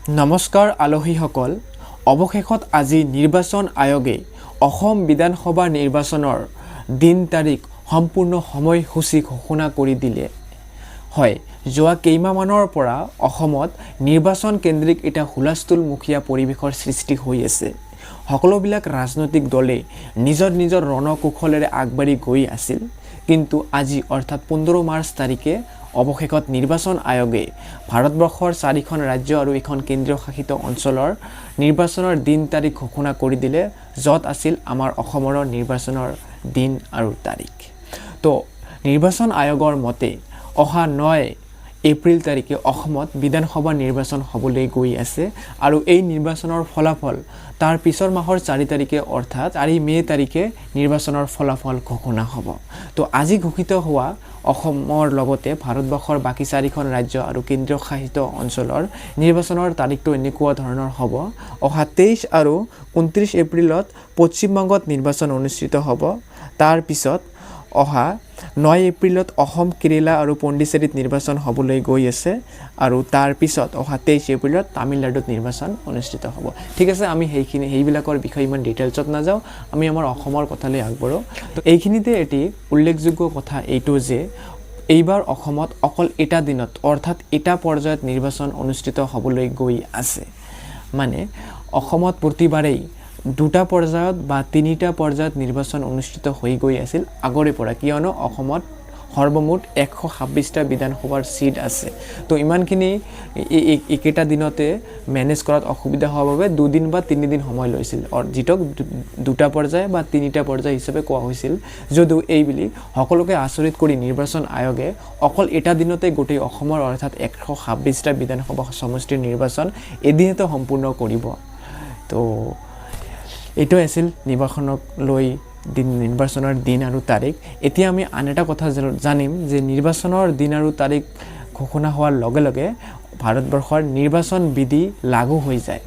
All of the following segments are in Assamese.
নমস্কাৰ আলহীসকল, অৱশেষত আজি নিৰ্বাচন আয়োগে অসম বিধানসভা নিৰ্বাচনৰ দিন তাৰিখ সম্পূৰ্ণ সময়সূচী ঘোষণা কৰি দিলে। হয়, যোৱা কেইমাহমানৰ পৰা অসমত নিৰ্বাচন কেন্দ্ৰিক এটা হুলস্থুলমুখীয়া পৰিৱেশৰ সৃষ্টি হৈ আছে। সকলোবিলাক ৰাজনৈতিক দলে নিজৰ নিজৰ ৰণকৌশলেৰে আগবাঢ়ি গৈ আছিল। কিন্তু আজি অৰ্থাৎ 15 মাৰ্চ তাৰিখে অৱশেষত নিৰ্বাচন আয়োগে ভাৰতবৰ্ষৰ 4খন ৰাজ্য আৰু এখন কেন্দ্ৰীয় শাসিত অঞ্চলৰ নিৰ্বাচনৰ দিন তাৰিখ ঘোষণা কৰি দিলে, য'ত আছিল আমাৰ অসমৰ নিৰ্বাচনৰ দিন আৰু তাৰিখ। তো নিৰ্বাচন আয়োগৰ মতে অহা 9 এপ্ৰিল তাৰিখে অসমত বিধানসভা নিৰ্বাচন হ'বলৈ গৈ আছে আৰু এই নিৰ্বাচনৰ ফলাফল তাৰ পিছৰ মাহৰ 4 তাৰিখে অৰ্থাৎ 4 মে তাৰিখে নিৰ্বাচনৰ ফলাফল ঘোষণা হ'ব। তো আজি ঘোষিত হোৱা অসমৰ লগতে ভাৰতবৰ্ষৰ বাকী 4খন ৰাজ্য আৰু কেন্দ্ৰীয় শাসিত অঞ্চলৰ নিৰ্বাচনৰ তাৰিখটো এনেকুৱা ধৰণৰ হ'ব। অহা 23 আৰু 29 এপ্ৰিলত পশ্চিমবংগত নিৰ্বাচন অনুষ্ঠিত হ'ব। তাৰ পিছত অহা 9 এপ্ৰিলত অসম, কেৰালা আৰু পণ্ডিচেৰীত নিৰ্বাচন হ'বলৈ গৈ আছে আৰু তাৰ পিছত অহা 23 এপ্ৰিলত তামিলনাডুত নিৰ্বাচন অনুষ্ঠিত হ'ব। ঠিক আছে, আমি সেইবিলাকৰ বিষয়ে ইমান ডিটেইলছত নাযাওঁ, আমি আমাৰ অসমৰ কথালৈ আগবাঢ়োঁ। তো এইখিনিতে এটি উল্লেখযোগ্য কথা এইটো যে এইবাৰ অসমত অকল এটা দিনত অৰ্থাৎ এটা পৰ্যায়ত নিৰ্বাচন অনুষ্ঠিত হ'বলৈ গৈ আছে। মানে অসমত প্ৰতিবাৰেই 2টা পৰ্যায়ত বা 3টা পৰ্যায়ত নিৰ্বাচন অনুষ্ঠিত হৈ গৈ আছিল আগৰে পৰা, কিয়নো অসমত সৰ্বমুঠ 126টা বিধানসভাৰ সিট আছে। তো ইমানখিনি একেটা দিনতে মেনেজ কৰাত অসুবিধা হোৱাৰ বাবে 2 দিন বা 3 দিন সময় লৈছিল, যিটোক 2টা পৰ্যায় বা 3টা পৰ্যায় হিচাপে কোৱা হৈছিল। যদিও এইবুলি সকলোকে আচৰিত কৰি নিৰ্বাচন আয়োগে অকল এটা দিনতে গোটেই অসমৰ অৰ্থাৎ 126টা বিধানসভা সমষ্টিৰ নিৰ্বাচন এদিনতে সম্পূৰ্ণ কৰিব। তো এইটো আছিল নিৰ্বাচনক লৈ নিৰ্বাচনৰ দিন আৰু তাৰিখ। এতিয়া আমি আন এটা কথা জানিম যে নিৰ্বাচনৰ দিন আৰু তাৰিখ ঘোষণা হোৱাৰ লগে লগে ভাৰতবৰ্ষৰ নিৰ্বাচন বিধি লাগু হৈ যায়।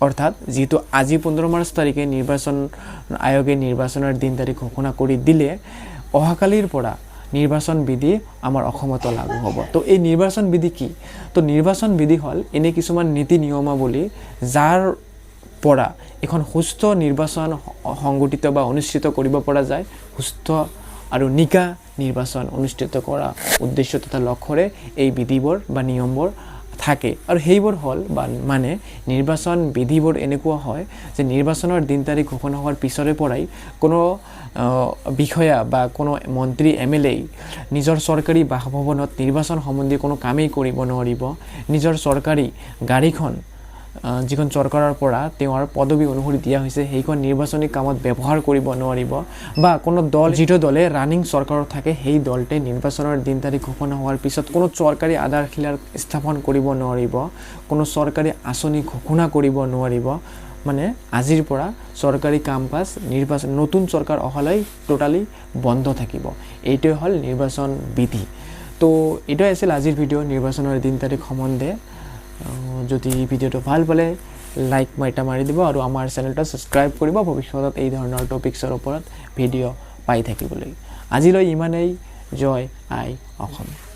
অৰ্থাৎ যিহেতু আজি 15 মাৰ্চ তাৰিখে নিৰ্বাচন আয়োগে নিৰ্বাচনৰ দিন তাৰিখ ঘোষণা কৰি দিলে, অহাকালিৰ পৰা নিৰ্বাচন বিধি আমাৰ অসমতো লাগু হ'ব। তো এই নিৰ্বাচন বিধি কি? তো নিৰ্বাচন বিধি হ'ল এনে কিছুমান নীতি নিয়মাৱলী যাৰ পৰা এখন সুস্থ নিৰ্বাচন সংগঠিত বা অনুষ্ঠিত কৰিব পৰা যায়। সুস্থ আৰু নিকা নিৰ্বাচন অনুষ্ঠিত কৰা উদ্দেশ্য তথা লক্ষ্যৰে এই বিধিবোৰ বা নিয়মবোৰ থাকে। আৰু সেইবোৰ হ'ল মানে নিৰ্বাচন বিধিবোৰ এনেকুৱা হয় যে নিৰ্বাচনৰ দিন তাৰিখ ঘোষণা হোৱাৰ পিছৰে পৰাই কোনো বিষয়া বা কোনো মন্ত্ৰী MLA নিজৰ চৰকাৰী বাসভৱনত নিৰ্বাচন সম্বন্ধী কোনো কামেই কৰিব নোৱাৰিব। নিজৰ চৰকাৰী গাড়ীখন যিখন চৰকাৰৰ পৰা তেওঁৰ পদবী অনুসৰি দিয়া হৈছে সেইখন নিৰ্বাচনী কামত ব্যৱহাৰ কৰিব নোৱাৰিব, বা কোনো দল যিটো দলে ৰানিং চৰকাৰত থাকে সেই দলটোৱে নিৰ্বাচনৰ দিন তাৰিখ ঘোষণা হোৱাৰ পিছত কোনো চৰকাৰী আধাৰশিলা স্থাপন কৰিব নোৱাৰিব, কোনো চৰকাৰী আঁচনি ঘোষণা কৰিব নোৱাৰিব। মানে আজিৰ পৰা চৰকাৰী কাম কাজ নিৰ্বাচন নতুন চৰকাৰ অহালৈ টোটালি বন্ধ থাকিব। এইটোৱে হ'ল নিৰ্বাচন বিধি। তো এইটোৱে আছিল আজিৰ ভিডিঅ' নিৰ্বাচনৰ দিন তাৰিখ সম্বন্ধে। যদি ভিডিঅ'টো ভাল পালে লাইক এটা মাৰি দিব আৰু আমাৰ চেনেলটো ছাবস্ক্ৰাইব কৰিব ভৱিষ্যতত এই ধৰণৰ টপিকছৰ ওপৰত ভিডিঅ' পাই থাকিবলৈ। আজিলৈ ইমানেই। জয় আই অসম।